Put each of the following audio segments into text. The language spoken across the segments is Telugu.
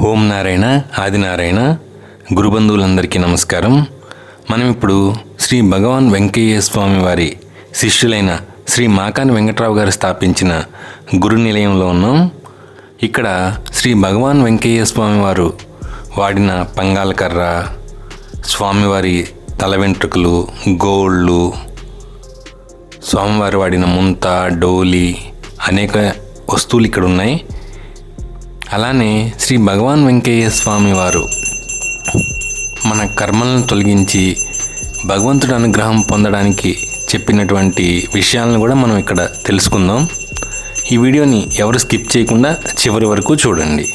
ఓం నారాయణ ఆదినారాయణ గురుబంధువులందరికీ నమస్కారం. మనం ఇప్పుడు శ్రీ భగవాన్ వెంకయ్య స్వామి వారి శిష్యులైన శ్రీ మాకాని వెంకట్రావు గారు స్థాపించిన గురు నిలయంలో ఉన్నాం. ఇక్కడ శ్రీ భగవాన్ వెంకయ్య స్వామి వారు వాడిన పంగాల కర్ర, స్వామివారి తల వెంట్రుకలు, గోళ్ళు, స్వామివారు వాడిన ముంత, డోలి అనేక వస్తువులు ఇక్కడ ఉన్నాయి. అలానే శ్రీ భగవాన్ వెంకయ్య స్వామి వారు మన కర్మలను తొలగించి భగవంతుడి అనుగ్రహం పొందడానికి చెప్పినటువంటి విషయాలను కూడా మనం ఇక్కడ తెలుసుకుందాం. ఈ వీడియోని ఎవరు స్కిప్ చేయకుండా చివరి వరకు చూడండి.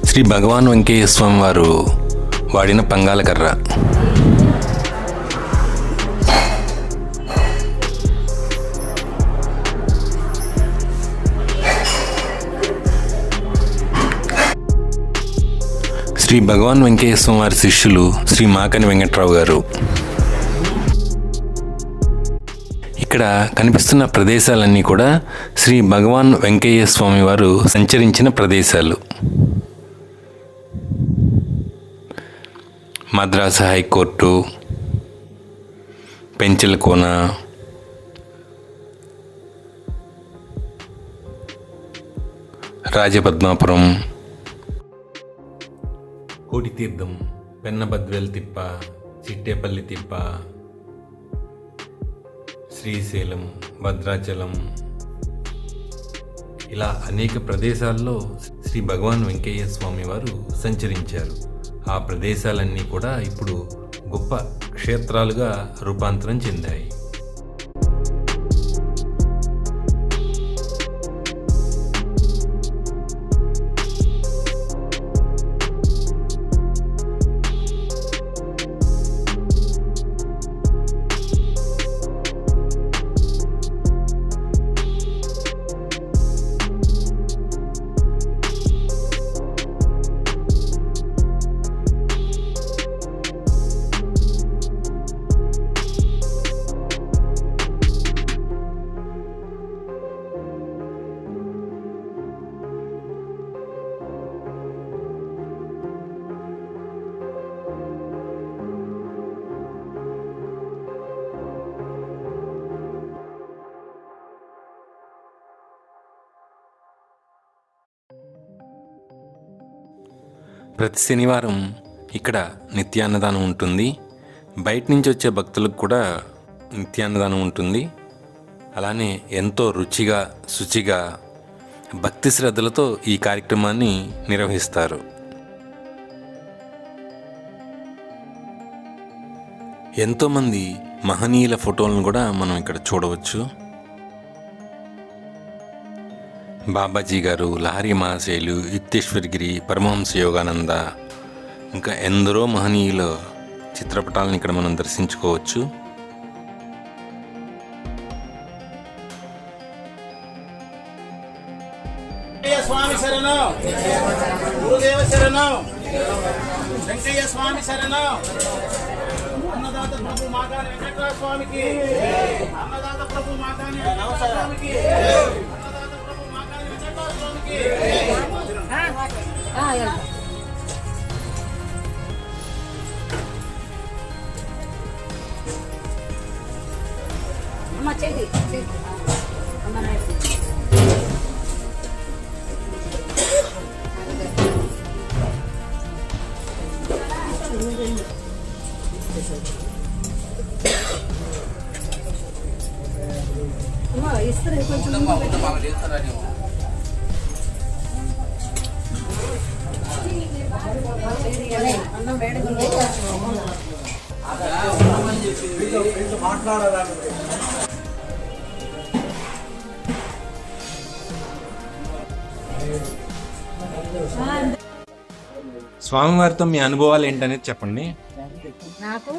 శ్రీ భగవాన్ వెంకయ్య స్వామి వారు వాడిన పంగాల కర్ర. శ్రీ భగవాన్ వెంకయ్య స్వామి వారి శిష్యులు శ్రీ మాకాని వెంకట్రావు గారు. ఇక్కడ కనిపిస్తున్న ప్రదేశాలన్నీ కూడా శ్రీ భగవాన్ వెంకయ్య స్వామి వారు సంచరించిన ప్రదేశాలు. మద్రాసు హైకోర్టు, పెంచలకోన, రాజపద్మాపురం, కోటితీర్థం, పెన్నబద్వేల్ తిప్ప, చిట్టేపల్లి తిప్ప, శ్రీశైలం, భద్రాచలం, ఇలా అనేక ప్రదేశాల్లో శ్రీ భగవాన్ వెంకయ్య స్వామి వారు సంచరించారు. ఆ ప్రదేశాలన్నీ కూడా ఇప్పుడు గొప్ప క్షేత్రాలుగా రూపాంతరం చెందాయి. ప్రతి శనివారం ఇక్కడ నిత్యాన్నదానం ఉంటుంది. బయట నుంచి వచ్చే భక్తులకు కూడా నిత్యాన్నదానం ఉంటుంది. అలానే ఎంతో రుచిగా, శుచిగా, భక్తి శ్రద్ధలతో ఈ కార్యక్రమాన్ని నిర్వహిస్తారు. ఎంతోమంది మహనీయుల ఫోటోలను కూడా మనం ఇక్కడ చూడవచ్చు. బాబాజీ గారు, లహరి మహాశయులు, యుక్తేశ్వరగిరి, పరమహంస యోగానంద, ఇంకా ఎందరో మహనీయుల చిత్రపటాలను ఇక్కడ మనం దర్శించుకోవచ్చు. స్వామి శరణం, గురుదేవ శరణం, వెంకయ్య స్వామి శరణం. అన్నదాత ప్రభు మాకాని వెంకట్రావు స్వామికి, అన్నదాత ప్రభు మాకాని వెంకట్రావు స్వామికి, అన్నదాత ప్రభు మాకాని వెంకట్రావు స్వామికి. అమ్మ చేయి అమ్మ ఇస్తారు కొంచెం అన్నం వేడి మాట్లాడాలి. స్వామివారితో మీ అనుభవాలు ఏంటనేది చెప్పండి. నాకు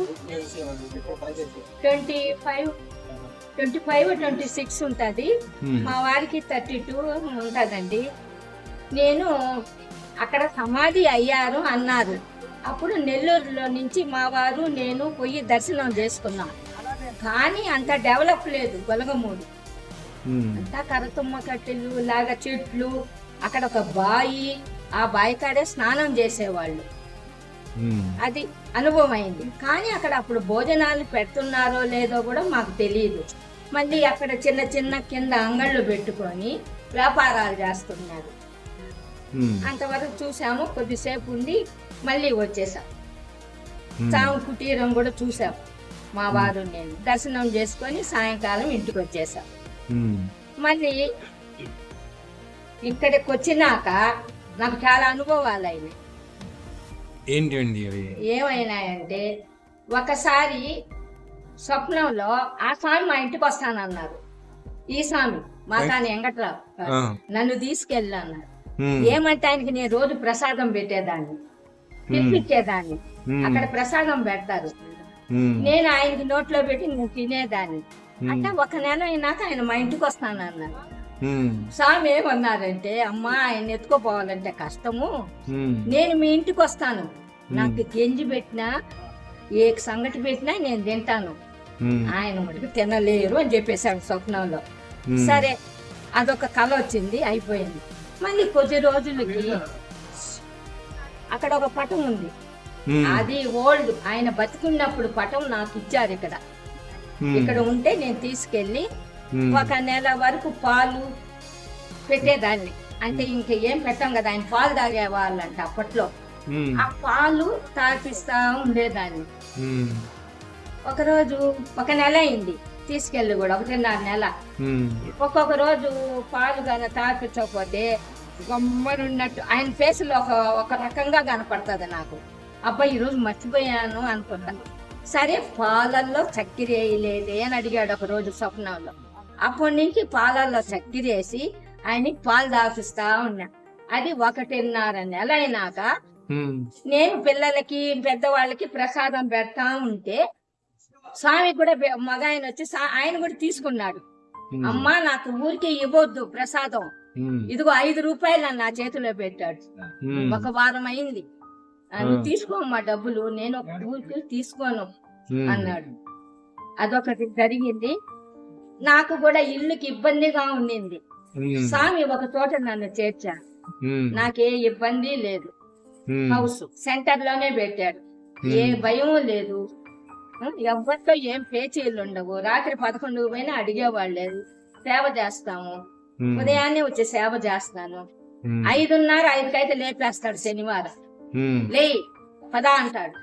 25-26 ఉంటుంది. మా వారికి 32 ఉంటుందండి. నేను అక్కడ సమాధి అయ్యారు అన్నారు. అప్పుడు నెల్లూరులో నుంచి మా వారు నేను పోయి దర్శనం చేసుకున్నాం. కానీ అంత డెవలప్ లేదు గొలగమూడి. అంతా కరతుమ్మ కట్టెలు లాగా చెట్లు, అక్కడ ఒక బాయి, ఆ బాయి కాడే స్నానం చేసేవాళ్ళు. అది అనుభవం అయింది. కానీ అక్కడ అప్పుడు భోజనాలు పెడుతున్నారో లేదో కూడా మాకు తెలియదు. మళ్ళీ అక్కడ చిన్న చిన్న కింద అంగళ్ళు పెట్టుకొని వ్యాపారాలు చేస్తున్నారు. అంతవరకు చూసాము. కొద్దిసేపు ఉండి మళ్ళీ వచ్చేసాం. సాము కుటీరం కూడా చూసాం. మా వారు నేను దర్శనం చేసుకొని సాయంకాలం ఇంటికి వచ్చేసాం. మళ్ళీ ఇక్కడికి వచ్చినాక నాకు చాలా అనుభవాలు అయినాయి. ఏంటండి అవి? ఏమైనాయంటే, ఒకసారి స్వప్నంలో ఆ స్వామి మా ఇంటికి వస్తానన్నారు. ఈ స్వామి మాతాని వెంకట్రావు నన్ను తీసుకెళ్ళి అన్నారు. ఏమంటే ఆయనకి నేను రోజు ప్రసాదం పెట్టేదాన్ని, తినిపించేదాన్ని. అక్కడ ప్రసాదం పెడతారు, నేను ఆయనకి నోట్లో పెట్టి నేను తినేదాన్ని. అంటే ఒక నెల అయినాక ఆయన మా ఇంటికి వస్తానన్నారు. స్వామి ఏమన్నారంటే, అమ్మా ఆయన ఎత్తుకోపోవాలంటే కష్టము, నేను మీ ఇంటికి వస్తాను, నాకు గెంజి పెట్టినా ఏ సంగటి పెట్టినా నేను తింటాను, ఆయన మటుకు తినలేరు అని చెప్పేశాడు స్వప్నంలో. సరే, అదొక కళ వచ్చింది, అయిపోయింది. మళ్ళీ కొద్ది రోజులకి అక్కడ ఒక పటం ఉంది, అది ఓల్డ్, ఆయన బతికున్నప్పుడు పటం నాకు ఇచ్చారు. ఇక్కడ ఉంటే నేను తీసుకెళ్ళి ఒక నెల వరకు పాలు పెట్టేదాన్ని. అంటే ఇంక ఏం పెట్టాం కదా, ఆయన పాలు తాగేవాళ్ళంట అప్పట్లో. ఆ పాలు తాగిస్తా ఉండేదాన్ని. ఒకరోజు ఒక నెల అయింది తీసుకెళ్ళి కూడా, 1.5 నెల. ఒక్కొక్క రోజు పాలు కానీ తాపించకపోతే గమ్మనున్నట్టు ఆయన ఫేస్ లో ఒక రకంగా కనపడుతుంది నాకు. అబ్బాయి ఈరోజు మర్చిపోయాను అనుకున్నాను. సరే, పాలల్లో చక్కెర వేయలేదే అని అడిగాడు ఒక రోజు స్వప్నంలో. అప్పటి నుంచి పాలల్లో చక్కెర వేసి ఆయనకి పాలు తాపిస్తా ఉన్నా. అది 1.5 నెల అయినాక నేను పిల్లలకి పెద్దవాళ్ళకి ప్రసాదం పెడతా ఉంటే స్వామి కూడా మగ ఆయన వచ్చి ఆయన కూడా తీసుకున్నాడు. అమ్మా, నాకు ఊరికే ఇవ్వద్దు ప్రసాదం, ఇదిగో 5 రూపాయలు నా చేతిలో పెట్టాడు. 1 వారం అయింది. నువ్వు తీసుకోమ్మా డబ్బులు, నేను ఒక ఊరికి తీసుకోను అన్నాడు. అదొకటి జరిగింది. నాకు కూడా ఇల్లుకి ఇబ్బందిగా ఉండింది. స్వామి ఒక చోట నన్ను చేర్చాడు, నాకే ఇబ్బంది లేదు. హౌస్ సెంటర్ లోనే పెట్టాడు, ఏ భయం లేదు, ఎవరితో ఏం పేచీలు ఉండవు. రాత్రి 11 పోయినా అడిగేవాళ్ళు లేదు. సేవ చేస్తాము, ఉదయాన్నే వచ్చి సేవ చేస్తాను. 5:30-5 లేపేస్తాడు శనివారం. లే పదా అంటాడు.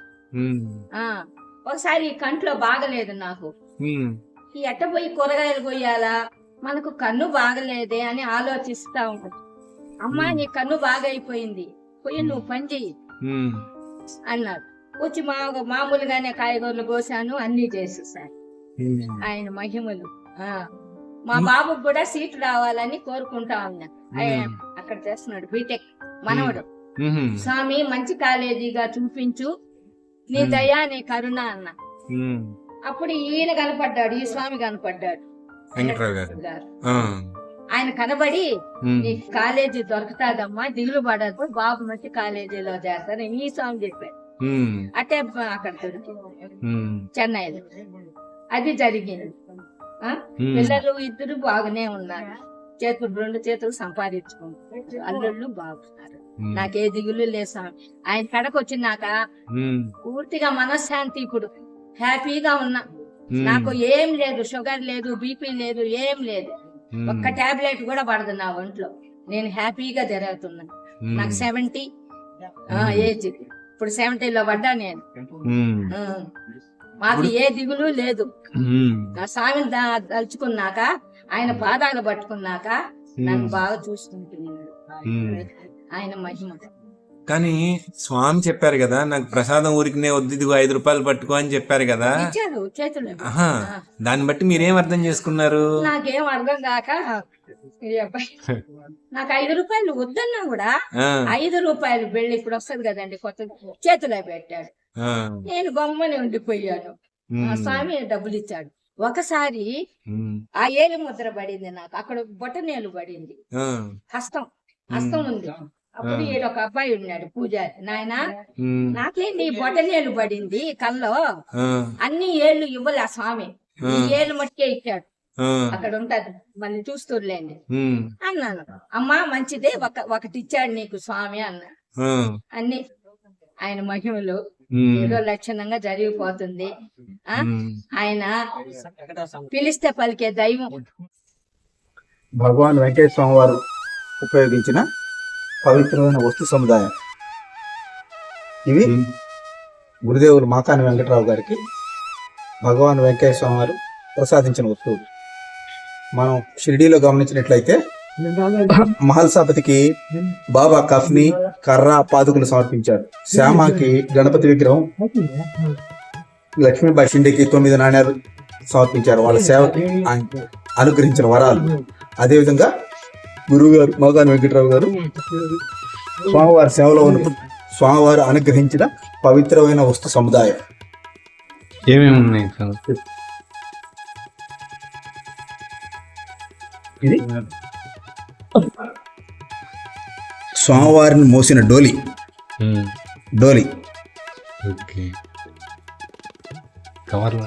ఒకసారి కంట్లో బాగలేదు నాకు, ఎట్ట పోయి కూరగాయలు కొయ్యాలా, మనకు కన్ను బాగలేదే అని ఆలోచిస్తా ఉంటాడు. అమ్మా, నీ కన్ను బాగైపోయింది, పోయి నువ్వు పని చెయ్యి అన్నాడు. వచ్చి మామూలుగానే కాయగూరలు కోసాను, అన్ని చేసేసాను. ఆయన మహిమలు. మా బాబుకు కూడా సీట్ రావాలని కోరుకుంటా ఉన్నా. అక్కడ చేస్తున్నాడు బీటెక్ మనవడు. స్వామి మంచి కాలేజీగా చూపించు, నీ దయా నీ కరుణ అన్న. అప్పుడు ఈయన కనపడ్డాడు, ఈ స్వామి కనపడ్డాడు గారు. ఆయన కనబడి, నీ కాలేజీ దొరుకుతాదమ్మా, దిగులు పడదు, బాబు మంచి కాలేజీలో చేస్తారు ఈ స్వామి చెప్పాడు. అటే అక్కడ చెన్నైలో అది జరిగింది. పిల్లలు 2 బాగానే ఉన్నారు, 2 చేతులు సంపాదించుకుంటారు, అల్లుళ్ళు బాగున్నారు. నాకే దిగులు లేదు స్వామి. ఆయన కడకు వచ్చినాక పూర్తిగా మనశ్శాంతి, ఇప్పుడు హ్యాపీగా ఉన్నా. నాకు ఏం లేదు, షుగర్ లేదు, బీపీ లేదు, ఏం లేదు. ఒక్క టాబ్లెట్ కూడా పడదు నా ఒంట్లో. నేను హ్యాపీగా తిరుగుతున్నాను. నాకు 70 ఏజ్, ఇప్పుడు 70లో పడ్డా నేను. మాకు ఏ దిగులు లేదు. నా స్వామిని తలుచుకున్నాక, ఆయన పాదాలు పట్టుకున్నాక నన్ను బాగా చూసుకుంటున్నాడు. ఆయన మహిమ. కానీ స్వామి చెప్పారు కదా, నాకు ప్రసాదం ఊరికినే వద్దు, ఇదిగో 5 రూపాయలు పట్టుకో అని చెప్పారు కదా. ఇచ్చారు చేతులు. దాన్ని బట్టి మీరేం అర్థం చేసుకున్నారు? నాకేం అర్థం కాక ఈ అబ్బాయి నాకు 5 రూపాయలు వద్దన్నా కూడా 5 రూపాయలు బెళ్ళి ఇప్పుడు వస్తుంది కదండి కొత్త చేతిలో పెట్టాడు. నేను గమ్మని ఉండిపోయాను. ఆ స్వామి డబ్బులు ఇచ్చాడు. ఒకసారి ఆ ఏలు ముద్ర పడింది నాకు, అక్కడ బొటనేలు పడింది, హస్తం ఉంది. అప్పుడు ఒక అబ్బాయి ఉన్నాడు పూజారి, నాయన నాకేంటి బొటనేలు పడింది కల్లో, అన్ని ఏళ్ళు ఇవ్వలే ఆ స్వామి, ఈ ఏళ్ళు మట్టుకే ఇచ్చాడు, అక్కడ ఉంటది మళ్ళీ చూస్తూలేండి అన్నాను. అమ్మా మంచిదే, ఒకటి ఇచ్చాడు నీకు స్వామి అన్నా. అన్ని ఆయన మహిమలు ఏదో లక్షణంగా జరిగిపోతుంది. ఆయన పిలిస్తే పలికే దైవం. భగవాన్ వెంకటేశ్వర స్వామి వారు ఉపయోగించిన పవిత్రమైన వస్తు సముదాయం ఇవి. గురుదేవులు మాకాని వెంకటరావు గారికి భగవాన్ వెంకటేశ్వర స్వామి వారు ప్రసాదించిన వస్తువులు. మనం షిరిడీలో గమనించినట్లయితే మహల్సాపతికి బాబా కఫ్ని, కర్ర, పాదుకులు సమర్పించారు. శ్యామకి గణపతి విగ్రహం, లక్ష్మీబాయి షిండేకి 9 నాణ్యాలు సమర్పించారు. వాళ్ళ సేవకి అనుగ్రహించిన వరాలు. అదేవిధంగా గురువు గారు మోగాని వెంకటరావు గారు స్వామివారి సేవలో ఉన్న స్వామివారు అనుగ్రహించిన పవిత్రమైన వస్తు సముదాయం ఏమేమి ఉన్నాయి సార్? ఇది స్వామివారిని మోసిన డోలి. ఓకే, కవర్లో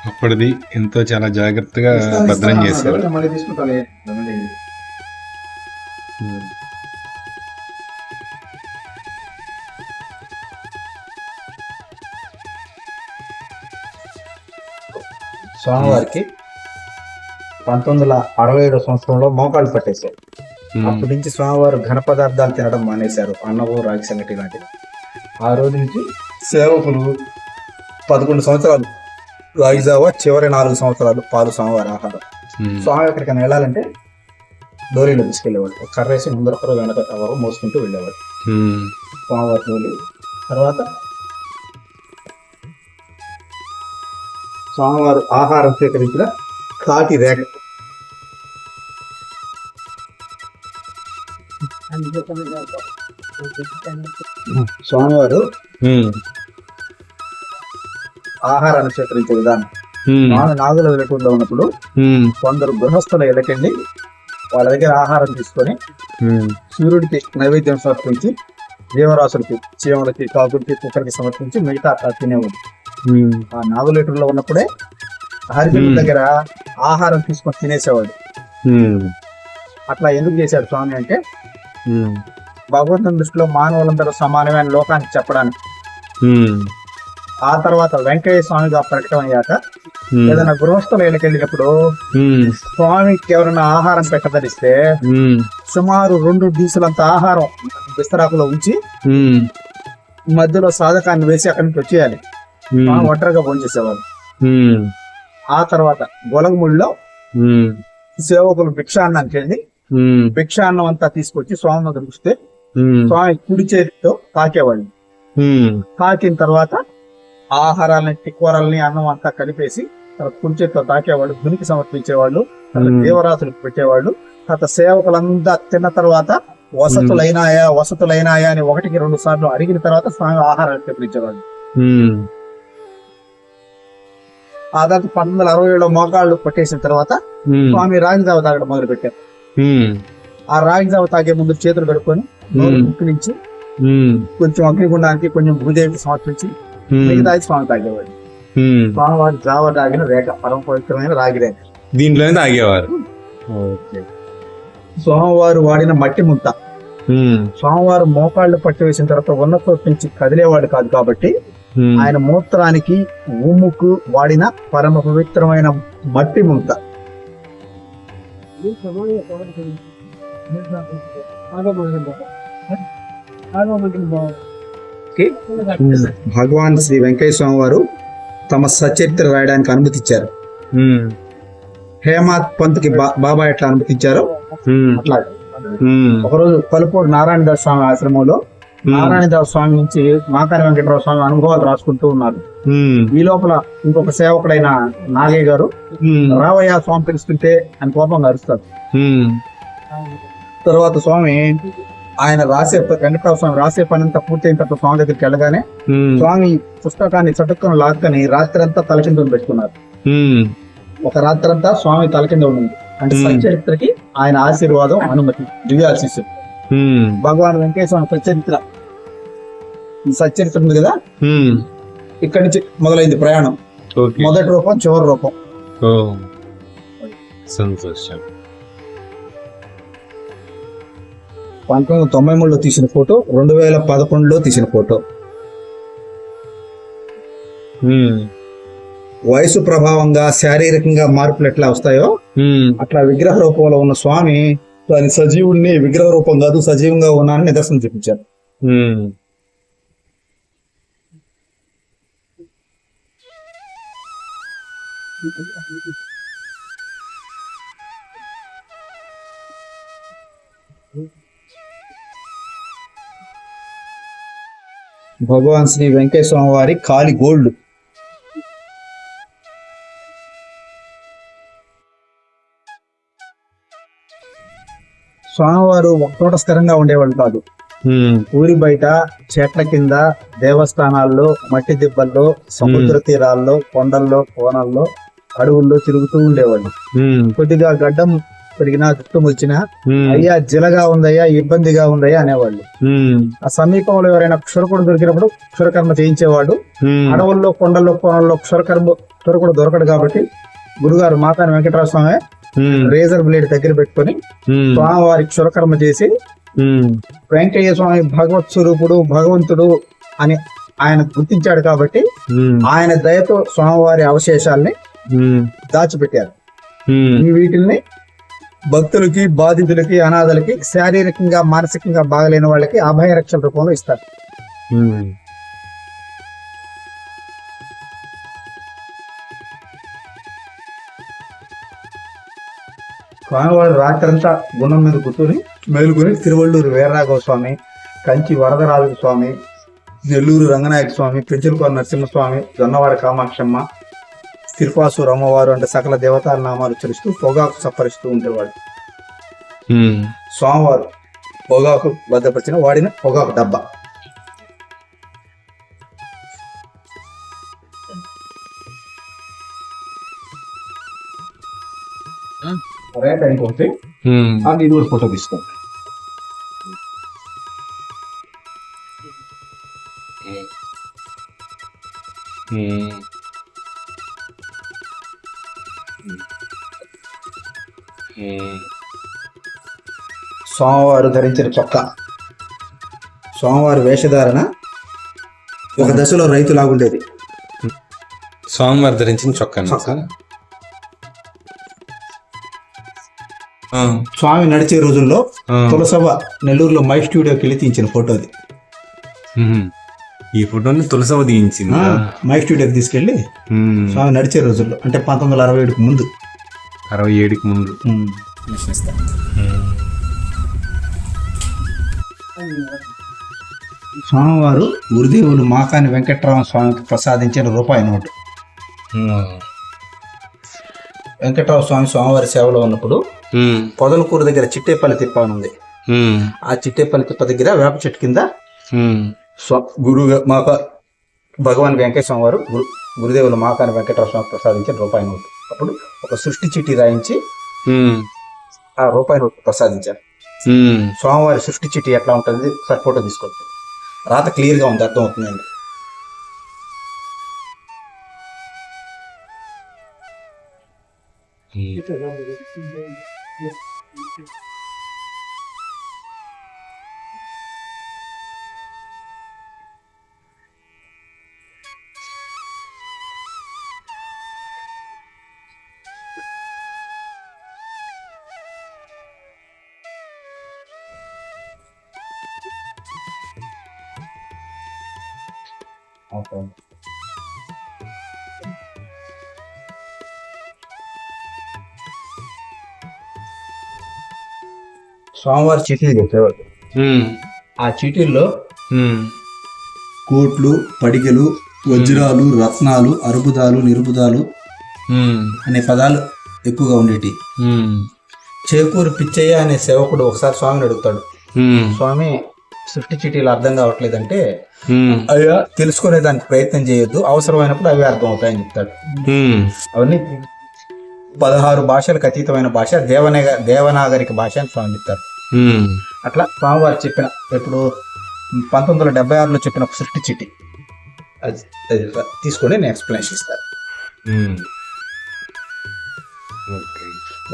అప్పటిది ఎంతో చాలా జాగ్రత్తగా భద్రం చేశారు. స్వామివారికి 1967 సంవత్సరంలో మోకాళ్ళు పట్టేశారు. అప్పటి నుంచి స్వామివారు ఘన పదార్థాలు తినడం మానేశారు, అన్నము, రాగి సంగటి లాంటివి. ఆ రోజు నుంచి సేవకులు 11 సంవత్సరాలు రాగి జావా, చివరి 4 సంవత్సరాలు పాలు స్వామివారి ఆహారం. స్వామి ఎక్కడికైనా వెళ్ళాలంటే డోరీలో తీసుకెళ్ళేవాళ్ళు, కర్రేసి ముందరొకరు వెనక ఎవరు మోసుకుంటూ వెళ్ళేవాళ్ళు స్వామివారి డోలి. తర్వాత స్వామివారు ఆహారం స్వీకరించిన కాటి రేఖ. స్వామివారు ఆహారాన్ని స్వీకరించే విధానం. నాగుల వెలుగులో ఉన్నప్పుడు కొందరు గృహస్థుల ఇళ్ళకెళ్ళి వాళ్ళ దగ్గర ఆహారం తీసుకొని సూర్యుడికి నైవేద్యం సమర్పించి జీవరాశులకి, చీమలకి, కాకులకి, కుక్కలకి సమర్పించి మిగతా తినేవాడు. ఆ నాగులేటూరులో ఉన్నప్పుడే హరిజనుల దగ్గర ఆహారం తీసుకొని తినేసేవాడు. అట్లా ఎందుకు చేశాడు స్వామి అంటే భగవంతుని దృష్టిలో మానవులందరూ సమానమైన లోకానికి చెప్పడానికి. ఆ తర్వాత వెంకయ్య స్వామిగా ప్రకటన అయ్యాక ఏదైనా గృహస్థుల ఇళ్ళకెళ్ళినప్పుడు స్వామికి ఎవరైనా ఆహారం పెట్టదలిస్తే సుమారు 2 డీసులంత ఆహారం విస్తరాకులో ఉంచి మధ్యలో సాధకాన్ని వేసి అక్కడి నుంచి వచ్చేయాలి. ఒంటరిగా భోంచేసేవారు. ఆ తర్వాత గొలగముడిలో సేవకులు భిక్షాన్నానికి వెళ్ళి భిక్షాన్నం అంతా తీసుకొచ్చి స్వామి దగ్గర చూస్తే స్వామి కుడి చేతితో తాకేవాళ్ళు. తాకిన తర్వాత ఆహారాలని, కూరల్ని, అన్నం అంతా కలిపేసి కుడి చేతితో తాకేవాళ్ళు, దునికి సమర్పించేవాళ్ళు, దేవరాసులకు పెట్టేవాళ్ళు. తర్వాత సేవకులంతా తిన్న తర్వాత వసతులైనాయా అని 1-2 సార్లు అడిగిన తర్వాత స్వామి ఆహారాన్ని తెప్పించేవాళ్ళు. ఆ తర్వాత 1967లో మోకాళ్ళు పట్టేసిన తర్వాత స్వామి రాగి జావ తాగడం మొదలు పెట్టారు. ఆ రాగి జావ తాగే ముందు చేతులు కడుక్కొని ముక్కు నుంచి కొంచెం అగ్నిగుండానికి, కొంచెం భూదేవికి సమర్పించి మిగతా స్వామి తాగేవాడు. స్వామివారి జావ తాగిన రేఖ పరమ పవిత్రమైన రాగి రేఖ దీంట్లోనే తాగేవారు. స్వామివారు వాడిన మట్టి ముంత. స్వామివారు మోకాళ్ళు పట్టి వేసిన తర్వాత ఉన్న చోటు నుంచి కదిలేవాడు కాదు కాబట్టి ఆయన మూత్రానికి, ఉమ్ముకు వాడిన పరమ పవిత్రమైన మట్టి ముంత. భగవాన్ శ్రీ వెంకయ్య స్వామి వారు తమ సచరిత్ర రాయడానికి అనుమతిచ్చారు. హేమాత్ పంత్కి బాబా ఎట్లా అనుమతించారో అట్లా ఒకరోజు పలుపూరు నారాయణదాస్ స్వామి ఆశ్రమంలో నారాయణదాస్ స్వామి నుంచి మాకాని వెంకటరావు స్వామి అనుభవాలు రాసుకుంటూ ఉన్నారు. ఈ లోపల ఇంకొక సేవకుడైన నాగయ్య గారు రావయ్య స్వామి పిలుస్తుంటే అని కోపంగా అరుస్తారు. తర్వాత స్వామి ఆయన వెంకటరావు స్వామి రాసే పని అంతా పూర్తయిన తర్వాత స్వామి దగ్గరికి వెళ్ళగానే స్వామి పుస్తకాన్ని చటుక్కుని లాక్కని రాత్రంతా తలకిందులు పెట్టుకున్నారు. ఒక రాత్రంతా స్వామి తలకింద ఉంది అంటే సచ్చరిత్రకి ఆయన ఆశీర్వాదం అనుమతి దివ్యాశీస్సు. భగవాన్ వెంకటేశ్వర సచ్చరిత్ర ఈ సచ్చరిత్ర ఉంది కదా, ఇక్కడి నుంచి మొదలైంది ప్రయాణం. మొదటి రూపం చివరి రూపం. సంతోషం. 1993లో తీసిన ఫోటో, 2011లో తీసిన ఫోటో. వయసు ప్రభావంగా శారీరకంగా మార్పులు ఎట్లా వస్తాయో అట్లా విగ్రహ రూపంలో ఉన్న స్వామి దాని సజీవుడిని విగ్రహ రూపం కాదు సజీవంగా ఉన్నానని నిదర్శనం చూపించారు. భగవాన్ శ్రీ వెంకటేశ్వర వారి కాలి గోల్డ్. స్వామివారు ఒక చోట స్థిరంగా ఉండేవాళ్ళు కాదు. ఊరి బయట, చెట్ల కింద, దేవస్థానాల్లో, మట్టి దిబ్బల్లో, సముద్ర తీరాల్లో, కొండల్లో, కోనల్లో, అడవుల్లో తిరుగుతూ ఉండేవాళ్ళు. కొద్దిగా గడ్డం పెరిగినా, జుట్టు ముచ్చినా అయ్యా జిలగా ఉందయ్యా, ఇబ్బందిగా ఉందయ్యా అనేవాళ్ళు. ఆ సమీపంలో ఎవరైనా క్షురకుడు దొరికినప్పుడు క్షురకర్మ చేయించేవాడు. అడవుల్లో, కొండల్లో, కోనల్లో క్షురకుడు దొరకడు కాబట్టి గురుగారు మాతాని వెంకటరావు స్వామి రేజర్ బ్లేడ్ దగ్గర పెట్టుకొని స్వామివారి క్షురకర్మ చేసి వెంకయ్య స్వామి భగవత్ స్వరూపుడు, భగవంతుడు అని ఆయన గుర్తించాడు కాబట్టి ఆయన దయతో స్వామివారి అవశేషాల్ని దాచిపెట్టారు. ఈ వీటిల్ని భక్తులకి, బాధితులకి, అనాథలకి, శారీరకంగా మానసికంగా బాగలేని వాళ్ళకి అభయరక్షల రూపంలో ఇస్తారు. స్వామివారు రాత్రంతా గుణం మీద కూర్చొని మేలుకొని తిరువళ్ళూరు వీరరాఘవ స్వామి, కంచి వరదరాజు స్వామి, నెల్లూరు రంగనాయక స్వామి, పెంచులకోన నరసింహస్వామి, జొన్నవాడ కామాక్షమ్మ, తిరుపాసూరు అమ్మవారు అంటే సకల దేవతాల నామాలు ఉచ్చరిస్తూ పొగాకు సప్పరిస్తూ ఉండేవాడు. స్వామివారు పొగాకు భద్రపరిచిన వాడిన పొగాకు డబ్బా. రేట్ అయిపోతే ఇది కూడా ఫోటో తీసుకోండి. స్వామివారు ధరించిన చొక్కా, స్వామివారి వేషధారణ ఒక దశలో రైతులాగుండేది. స్వామివారు ధరించిన చొక్కా. స్వామి నడిచే రోజుల్లో తులసభ నెల్లూరులో మై స్టూడియోకి వెళ్ళి తీయించిన ఫోటో అది. ఈ ఫోటోని తులసవ తీయించింది. మై స్టూడియోకి తీసుకెళ్లి స్వామి నడిచే రోజుల్లో అంటే 1967కు ముందు. 67కి ముందు. స్వామివారు గురుదేవులు మాకాని వెంకటరామ స్వామికి ప్రసాదించిన రూపాయి నోటు. వెంకటరామ స్వామి స్వామివారి సేవలో ఉన్నప్పుడు పొదలకూరు దగ్గర చిట్టేపల్లి తిప్ప అని ఉంది. ఆ చిట్టేపల్లి తిప్ప దగ్గర వేప చెట్టు కింద మాక భగవాన్ వెంకటేశ్వర వారు గురుదేవులు మాకాని వెంకటరామ స్వామి ప్రసాదించిన రూపాయి నోటు. అప్పుడు ఒక సృష్టి చిట్టి రాయించి ఆ రూపాయి నోటు ప్రసాదించారు. స్వామివారి సృష్టి చిట్టి ఎట్లా ఉంటుంది సార్ ఫోటో తీసుకోవచ్చు. రాత క్లియర్ గా ఉంది, అర్థం అవుతుందండి. స్వామివారి చీటీలు చెప్పేవాళ్ళు. ఆ చీటీల్లో కోట్లు, పడిగలు, వజ్రాలు, రత్నాలు, అరుబుదాలు, నిరుబుదాలు అనే పదాలు ఎక్కువగా ఉండేటి. చేకూరు పిచ్చయ్య అనే సేవకుడు ఒకసారి స్వామిని అడుగుతాడు, స్వామి సృష్టి చీటీలు అర్థం కావట్లేదంటే, అయ్యా తెలుసుకునే దానికి ప్రయత్నం చేయొద్దు, అవసరమైనప్పుడు అవి అర్థం అవుతాయని చెప్తాడు. అవన్నీ 16 భాషలకు అతీతమైన భాష, దేవనాగరిక భాష అని స్వామి చెప్తారు. అట్లా స్వామివారు చెప్పిన, ఇప్పుడు 1976లో చెప్పిన ఒక సృష్టి చీటీ అది తీసుకొని నేను ఎక్స్ప్లెనేషన్ ఇస్తాను.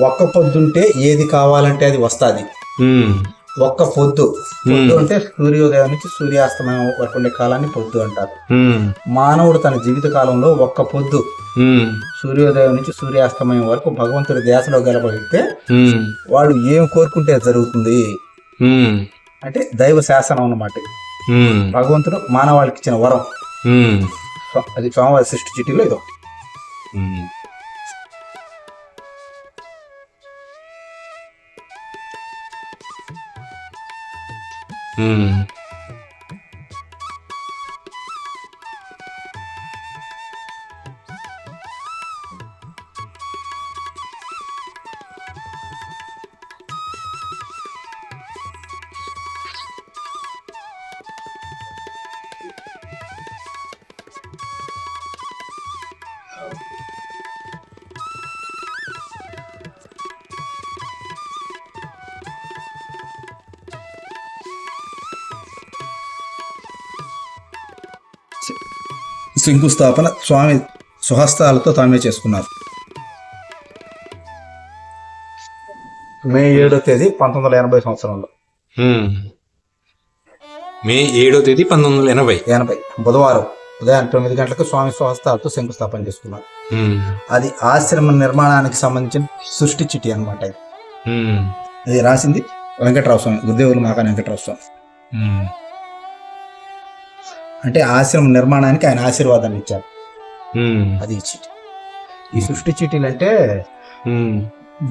ఒక్క పొద్దుంటే ఏది కావాలంటే అది వస్తుంది. ఒక్క పొద్దు అంటే సూర్యోదయం నుంచి సూర్యాస్తమయం వరకు ఉండే కాలాన్ని పొద్దు అంటారు. మానవుడు తన జీవిత కాలంలో ఒక్క పొద్దు సూర్యోదయం నుంచి సూర్యాస్తమయం వరకు భగవంతుడి ధ్యాసలో గెలబడితే వాళ్ళు ఏం కోరుకుంటే జరుగుతుంది అంటే దైవ శాసనం అన్నమాట. భగవంతుడు మానవాళికి ఇచ్చిన వరం. అది స్వామివారి సృష్టి చీటీలో ఇదో. శంకుస్థాపన స్వామి స్వహస్తాలతో తామే చేసుకున్నారు. మే 7వ తేదీ 1980 సంవత్సరంలో. మే 7వ తేదీ 1980 బుధవారం ఉదయం 9 గంటలకు స్వామి స్వహస్తాలతో శంకుస్థాపన చేసుకున్నారు. అది ఆశ్రమ నిర్మాణానికి సంబంధించిన సృష్టి చిటి అనమాట. ఇది రాసింది వెంకటరావు స్వామి, గురుదేవులు మాకాని వెంకటరావు స్వామి. అంటే ఆశ్రమ నిర్మాణానికి ఆయన ఆశీర్వాదాన్ని ఇచ్చారు. అది ఈ చీటీ. ఈ సృష్టి చీటీలు అంటే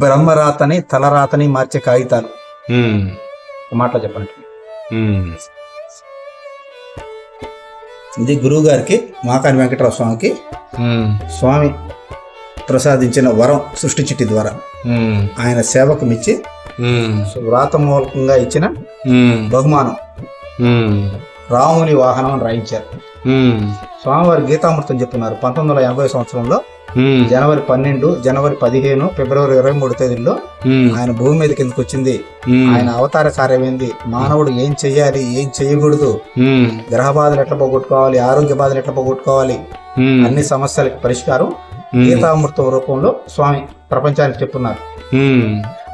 బ్రహ్మరాతని తలరాతని మార్చే కాగితాలు. మాటలో చెప్పండి. ఇది గురువు గారికి మాకాని వెంకటరావు స్వామికి స్వామి ప్రసాదించిన వరం సృష్టి చిట్టి ద్వారా. ఆయన సేవకు మెచ్చి వ్రాత మూలకంగా ఇచ్చిన బహుమానం. రాముని వాహనం అని రాయించారు. స్వామివారి గీతామృతం చెప్తున్నారు. 1980 సంవత్సరంలో జనవరి 12, జనవరి 15, ఫిబ్రవరి 23 తేదీల్లో ఆయన భూమి మీద కిందకి వచ్చింది. ఆయన అవతార కార్యమైంది. మానవుడు ఏం చెయ్యాలి, ఏం చెయ్యకూడదు, గ్రహ బాధలు ఎట్లా పోగొట్టుకోవాలి, ఆరోగ్య బాధలు ఎట్లా పోగొట్టుకోవాలి, అన్ని సమస్యలకి పరిష్కారం గీతామృతం రూపంలో స్వామి ప్రపంచానికి చెప్తున్నారు.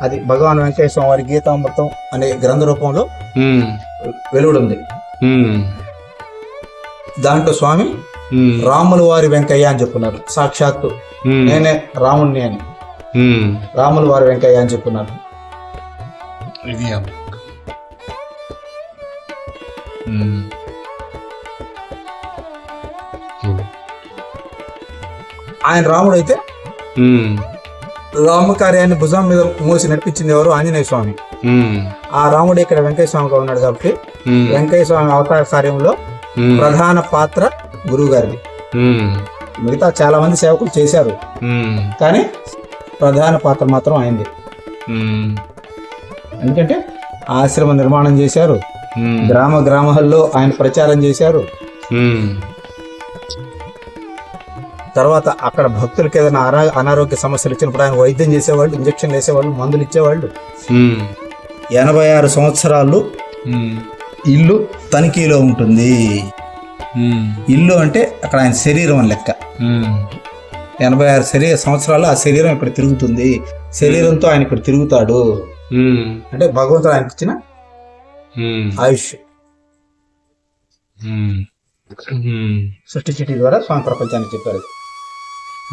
అది భగవాన్ వెంకయ్య స్వామి వారి గీతామృతం అనే గ్రంథ రూపంలో వెలువడింది. దాంట్లో స్వామి రాముల వారి వెంకయ్య అని చెప్పున్నారు. సాక్షాత్తు నేనే రాముణ్ణి అని రాముల వారి వెంకయ్య అని చెప్పున్నారు. ఆయన రాముడు అయితే రామకార్యాన్ని భుజం మీద మోసి నడిపించింది ఎవరు? ఆంజనేయ స్వామి. ఆ రాముడు ఇక్కడ వెంకయ్య స్వామిగా ఉన్నాడు కాబట్టి వెంకయ్య స్వామి అవతార కార్యంలో ప్రధాన పాత్ర గురువు గారిది. మిగతా చాలా మంది సేవకులు చేశారు, కానీ ప్రధాన పాత్ర మాత్రం ఆయనది. ఎందుకంటే ఆశ్రమ నిర్మాణం చేశారు, గ్రామ గ్రామాల్లో ఆయన ప్రచారం చేశారు. తర్వాత అక్కడ భక్తులకి ఏదైనా అనారోగ్య సమస్యలు వచ్చినప్పుడు ఆయన వైద్యం చేసేవాళ్ళు, ఇంజక్షన్లు వేసేవాళ్ళు, మందులు ఇచ్చేవాళ్ళు. 86 సంవత్సరాలు ఇల్లు తనిఖీలో ఉంటుంది. ఇల్లు అంటే అక్కడ ఆయన శరీరం అని లెక్క. 86 సంవత్సరాలు ఆ శరీరం ఇక్కడ తిరుగుతుంది. శరీరంతో ఆయన ఇక్కడ తిరుగుతాడు అంటే భగవంతుడు ఆయనకి ఇచ్చిన ఆయుష్. సృష్టి చిటి ద్వారా స్వామి ప్రపంచానికి చెప్పారు.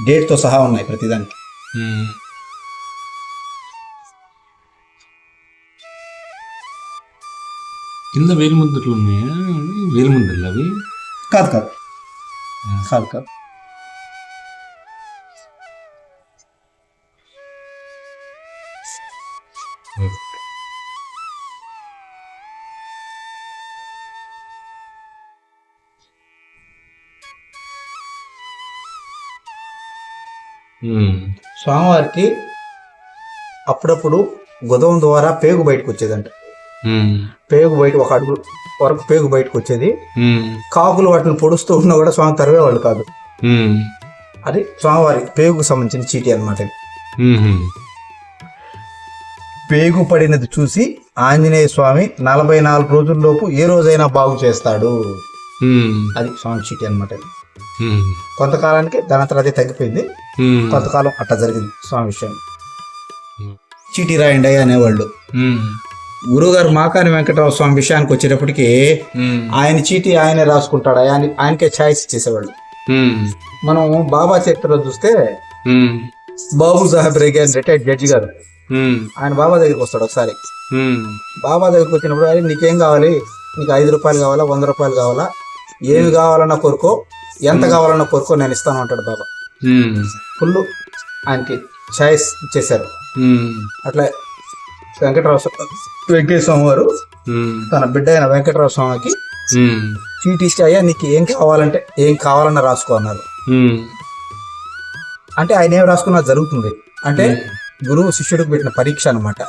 డేట్ తో సహా ఉన్నాయి ప్రతిదానికి. కింద వేలు ముద్రలు ఉన్నాయా? వేలు ముద్రలు అవి కాదు కాదు కాదు కాదు స్వామివారికి అప్పుడప్పుడు గుదం ద్వారా పేగు బయటకు వచ్చేదంట. పేగు బయట ఒక అడుగు వరకు పేగు బయటకు వచ్చేది. కాకులు వాటిని పొడుస్తూ ఉన్నా కూడా స్వామి తరివేవాళ్ళు కాదు. అది స్వామివారి పేగుకు సంబంధించిన చీటీ అన్నమాట. పేగు పడినది చూసి ఆంజనేయ స్వామి 44 రోజుల్లోపు ఏ రోజైనా బాగు చేస్తాడు. అది స్వామి చీటీ అన్నమాట. కొంతకాలానికి దానంతరం అదే తగ్గిపోయింది. కొంతకాలం అట్లా జరిగింది స్వామి విషయం. చీటీ రాయండి అనేవాళ్ళు. గురువుగారు మాకాని వెంకటరావు స్వామి విషయానికి వచ్చేటప్పటికి ఆయన చీటీ ఆయనే రాసుకుంటాడు. ఆయనకే ఛాయిస్ ఇచ్చేసేవాళ్ళు. మనం బాబా చరిత్రలో చూస్తే బాబు సాహెబ్ రేగే అని రిటైర్డ్ జడ్జి గారు ఆయన బాబా దగ్గరికి వస్తాడు ఒకసారి. బాబా దగ్గరికి వచ్చినప్పుడు అది నీకేం కావాలి, నీకు 5 రూపాయలు కావాలా, 100 రూపాయలు కావాలా, ఏమి కావాలన్నా కోరుకో, ఎంత కావాలన్నా కోరుకో, నేను ఇస్తాను అంటాడు బాబా. ఫుల్ ఆయనకి ఛాయిస్ ఇచ్చేశారు. అట్లా వెంకటేశ్వర స్వామి వారు తన బిడ్డ అయిన వెంకటరావు స్వామికి చీటీ ఇచ్చి అయ్యా నీకు ఏం కావాలంటే ఏం కావాలన్నా రాసుకో అన్నారు. అంటే ఆయన ఏం రాసుకున్నా జరుగుతుంది. అంటే గురువు శిష్యుడికి పెట్టిన పరీక్ష అనమాట.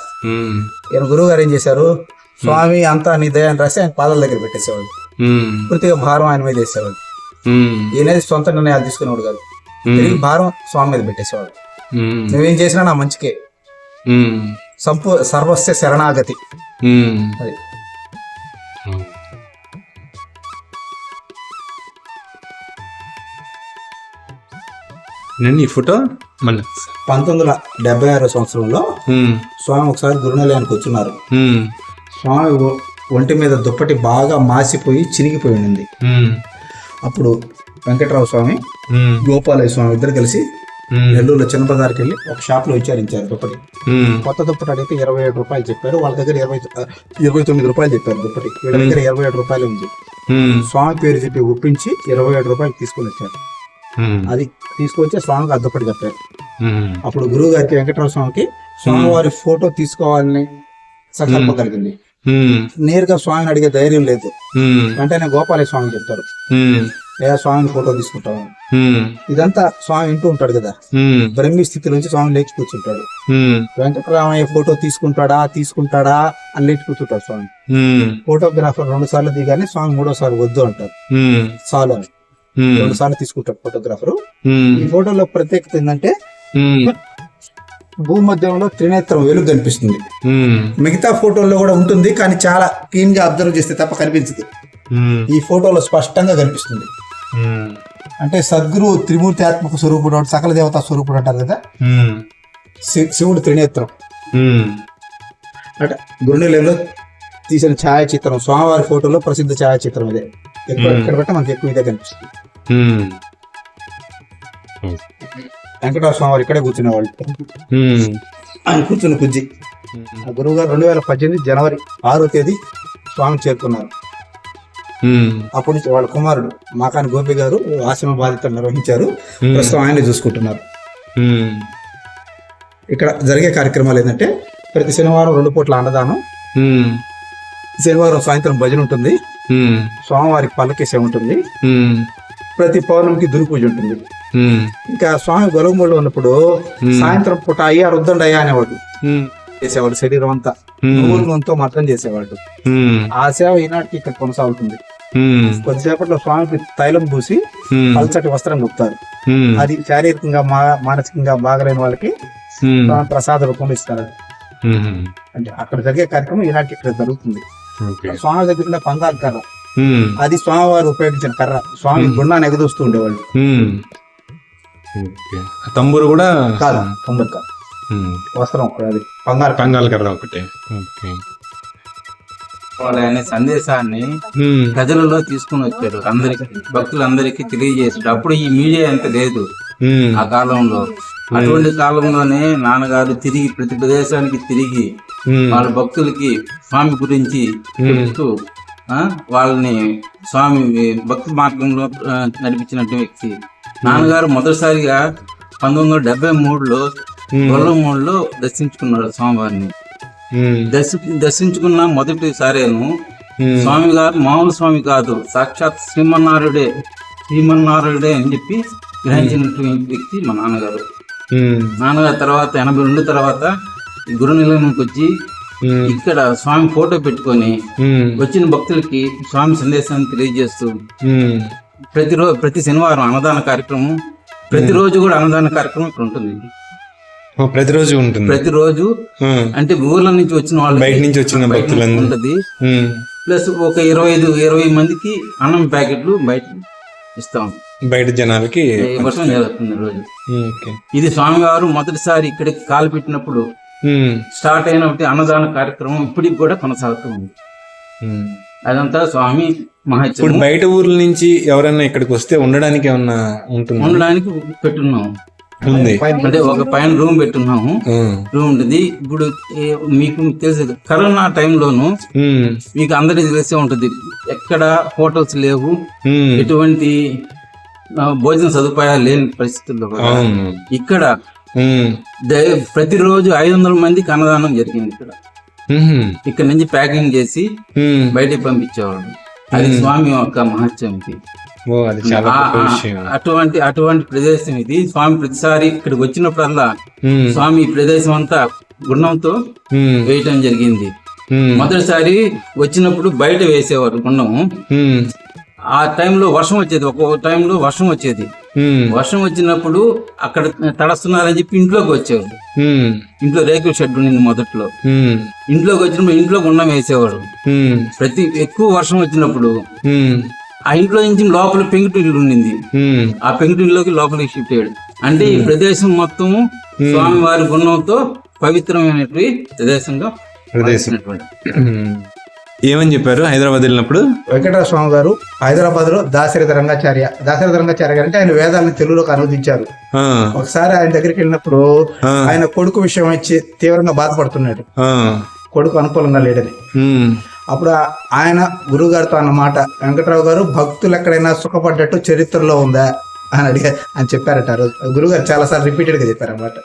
ఈయన గురువు గారు ఏం చేశారు, స్వామి అంతా నీ దయ అని రాసి ఆయన పాదాల దగ్గర పెట్టేసేవాడు. పూర్తిగా భారం ఆయన మీద వేసేవాడు. ఈయనది సొంత నిర్ణయాలు తీసుకునేవాడు కాదు. తిరిగి భారం స్వామి మీద పెట్టేసేవాడు. నువ్వేం చేసినా నా మంచికే, సర్వస్య శరణాగతి. అది ఈ ఫోటో మళ్ళీ 1976 సంవత్సరంలో స్వామి ఒకసారి గురునిలయానికి వచ్చున్నారు. స్వామి ఒంటి మీద దుప్పటి బాగా మాసిపోయి చినిగిపోయి ఉంది. అప్పుడు వెంకటరావు స్వామి గోపాలయ్య స్వామి ఇద్దరు కలిసి నెల్లూరులో చిన్న బజార్కి వెళ్ళి ఒక షాప్ లో విచారించారు దుప్పటి. కొత్త దుప్పటి అడిగితే 27 రూపాయలు చెప్పారు. వాళ్ళ దగ్గర 29 రూపాయలు చెప్పారు దుప్పటి. వీళ్ళ దగ్గర 27 రూపాయలు ఉంది. స్వామి పేరు చెప్పి ఒప్పించి 27 రూపాయలు తీసుకొని వచ్చారు. అది తీసుకొచ్చి స్వామికి ఆ దుప్పటి చెప్పారు. అప్పుడు గురువు గారికి వెంకటరావు స్వామికి స్వామివారి ఫోటో తీసుకోవాలని సంకల్పం కలిగింది. నేరుగా స్వామిని అడిగే ధైర్యం లేదు. వెంటనే గోపాలయ్య స్వామి చెప్తారు, ఏ స్వామిని ఫోటో తీసుకుంటాము. ఇదంతా స్వామి వింటూ ఉంటాడు కదా. బ్రహ్మి స్థితి నుంచి స్వామి లేచి కూర్చుంటాడు. వెంకటరామయ్య ఫోటో తీసుకుంటాడా అని లేచి కూర్చుంటాడు స్వామి. ఫోటోగ్రాఫర్ 2 సార్లు దిగానే స్వామి 3వ సారి వద్దు అంటారు. చాలు అని 2 సార్లు తీసుకుంటాడు ఫోటోగ్రాఫర్. ఈ ఫోటోలో ప్రత్యేకత ఏంటంటే భూమధ్యంలో త్రినేత్రం వెలుగు కనిపిస్తుంది. మిగతా ఫోటోల్లో కూడా ఉంటుంది, కానీ చాలా క్లీన్ గా అబ్జర్వ్ చేస్తే తప్ప కనిపించదు. ఈ ఫోటోలో స్పష్టంగా కనిపిస్తుంది. అంటే సద్గురు త్రిమూర్తియాత్మక స్వరూపుడు, సకల దేవతా స్వరూపుడు అంటారు కదా. శివుడు త్రినేత్రం అంటే గురునిలయంలో తీసిన ఛాయాచిత్రం. స్వామివారి ఫోటోలో ప్రసిద్ధ ఛాయాచిత్రం ఇదే. ఇక్కడ బట్టి మనకి ఎక్కువ ఇదే కనిపిస్తుంది. వెంకటరావు స్వామి వారు ఇక్కడే కూర్చునేవాళ్ళు. ఆయన కూర్చున్న కుజ్జి. ఆ గురువు గారు 2018 జనవరి 6వ తేదీ స్వామి చేరుకున్నారు. అప్పటి నుంచి వాళ్ళ కుమారుడు మాకాని గోపి గారు ఆశ్రమ బాధ్యతలు నిర్వహించారు. ప్రస్తుతం ఆయనే చూసుకుంటున్నారు. ఇక్కడ జరిగే కార్యక్రమాలు ఏంటంటే ప్రతి శనివారం 2 పూట్ల అన్నదానం, శనివారం సాయంత్రం భజన ఉంటుంది, స్వామివారికి పల్లకి సేవ ఉంటుంది, ప్రతి పౌర్ణమికి దుర్గ పూజ ఉంటుంది. ఇంకా స్వామి గొలగమూడిలో ఉన్నప్పుడు సాయంత్రం పూట అయ్యా రుద్దండి అయ్యా అనేవాడు. చేసేవాడు శరీరం అంతా నూనెతో మర్దం చేసేవాడు. ఆ సేవ ఈనాటికి ఇక్కడ కొనసాగుతుంది. కొద్దిసేపట్లో స్వామికి తైలం పూసి పల్చటి వస్త్రం గుప్తారు. అది శారీరకంగా మానసికంగా బాగలేని వాళ్ళకి ప్రసాద రూపంలో ఇస్తారు. అంటే అక్కడ జరిగే కార్యక్రమం ఈనాటికి ఇక్కడ జరుగుతుంది. స్వామి దగ్గర ఉన్న పందాల కర్ర, అది స్వామివారు ఉపయోగించిన కర్ర. స్వామి గుండాన్ని ఎగదూస్తూ ఉండేవాళ్ళు. తంబూరు కూడా కాదు, తంబూరు కాదు, వస్త్రం అది కంగాల కర్ర ఒకటే. అనే సందేశాన్ని ప్రజలలో తీసుకుని వచ్చాడు. అందరికి భక్తులందరికీ తెలియజేసాడు. అప్పుడు ఈ మీడియా ఎంత లేదు ఆ కాలంలో. అటువంటి కాలంలోనే నాన్నగారు తిరిగి ప్రతి ప్రదేశానికి తిరిగి వాళ్ళ భక్తులకి స్వామి గురించి చెప్తూ వాళ్ళని స్వామి భక్తి మార్గంలో నడిపించినటువంటి వ్యక్తి. నాన్నగారు మొదటిసారిగా 1973లో గొల్లమూడిలో దర్శించుకున్నాడు స్వామివారిని. దర్శించుకున్న మొదటిసారేను స్వామి గారు మామూలు స్వామి కాదు, సాక్షాత్ శ్రీమన్నారాయుడే అని చెప్పి గ్రహించినటువంటి వ్యక్తి మా నాన్నగారు. నాన్నగారు తర్వాత 82 తర్వాత ఈ గురు నిలయంకి వచ్చి ఇక్కడ స్వామి ఫోటో పెట్టుకొని వచ్చిన భక్తులకి స్వామి సందేశాన్ని తెలియజేస్తూ ప్రతి శనివారం అన్నదాన కార్యక్రమం, ప్రతిరోజు కూడా అన్నదాన కార్యక్రమం ఇక్కడ ఉంటుంది. ప్రతిరోజు ఉంటుంది. ప్రతిరోజు అంటే ఊర్ల నుంచి వచ్చిన వాళ్ళు, బయట నుంచి వచ్చిన భక్తులందరూ ఉంటది. ప్లస్ ఒక 20 మందికి అన్నం ప్యాకెట్లు బయట ఇస్తాం, బయట జనాలకి ఇవ్వటం జరుగుతుంది రోజు. ఇది స్వామివారు మొదటిసారి ఇక్కడికి కాలు పెట్టినప్పుడు స్టార్ట్ అయిన అన్నదాన కార్యక్రమం ఇప్పటికి కూడా కొనసాగుతుంది. అదంతా స్వామి మహత్యం. ఇప్పుడు బయట ఊర్ల నుంచి ఎవరైనా ఇక్కడికి వస్తే ఉండడానికి ఏమన్నా ఉంటుంది? ఉండడానికి పెట్టున్నాము, ఉంది. అంటే ఒక పైన రూమ్ పెట్టున్నాము. రూమ్ ఉంటుంది. ఇప్పుడు మీకు తెలుసు కరోనా టైంలోను మీకు అందరికీ తెలిసే ఉంటది, ఎక్కడ హోటల్స్ లేవు, ఎటువంటి భోజన సదుపాయాలు లేని పరిస్థితుల్లో కూడా ఇక్కడ ప్రతిరోజు 500 మందికి అన్నదానం జరిగింది. ఇక్కడ నుంచి ప్యాకింగ్ చేసి బయటికి పంపించేవాడు. అది స్వామి యొక్క మహత్యం. ఇది అటువంటి ప్రదేశం. ఇది స్వామి ప్రతిసారి ఇక్కడికి వచ్చినప్పుడల్లా స్వామి ఈ ప్రదేశం అంతా గుండంతో వేయటం జరిగింది. మొదటిసారి వచ్చినప్పుడు బయట వేసేవారు గుండము. ఆ టైంలో వర్షం వచ్చేది, ఒక్కొక్క టైంలో వర్షం వచ్చేది. వర్షం వచ్చినప్పుడు అక్కడ తడుస్తున్నారని చెప్పి ఇంట్లోకి వచ్చేవారు. ఇంట్లో రేకుల షెడ్ ఉండింది మొదట్లో. ఇంట్లోకి వచ్చినప్పుడు ఇంట్లో గుండం వేసేవాడు. ఎక్కువ వర్షం వచ్చినప్పుడు ఆ ఇంట్లో నుంచి లోపల పెంకుటిల్లు ఉండింది, ఆ పెంకుటిల్లోకి లోపలికి షిఫ్ట్ అయ్యాడు. అంటే ఈ ప్రదేశం మొత్తం స్వామివారి గుండంతో పవిత్రమైనటువంటి ప్రదేశంగా. ఏమని చెప్పారు హైదరాబాద్ వెళ్ళినప్పుడు? వెంకటేశ్వర స్వామి గారు హైదరాబాద్ లో దాశరథి రంగాచార్య గారు అంటే ఆయన వేదాలను తెలుగులోకి అనువదించారు. ఒకసారి ఆయన దగ్గరికి వెళ్ళినప్పుడు ఆయన కొడుకు విషయం వచ్చి తీవ్రంగా బాధపడుతున్నాడు, కొడుకు అనుకూలంగా లేడని. అప్పుడు ఆయన గురువు గారితో అన్నమాట, వెంకటరావు గారు భక్తులు ఎక్కడైనా సుఖపడ్డట్టు చరిత్రలో ఉందా అని అని చెప్పారట. ఆ రోజు గురువు గారు చాలా సార్లు రిపీటెడ్ గా చెప్పారన్నమాట.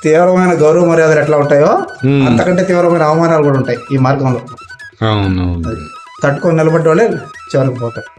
తీవ్రమైన గౌరవ మర్యాదలు ఎట్లా ఉంటాయో అంతకంటే తీవ్రమైన అవమానాలు కూడా ఉంటాయి ఈ మార్గంలో. తట్టుకొని నిలబడ్డ వాళ్ళే చివరికి పోతారు.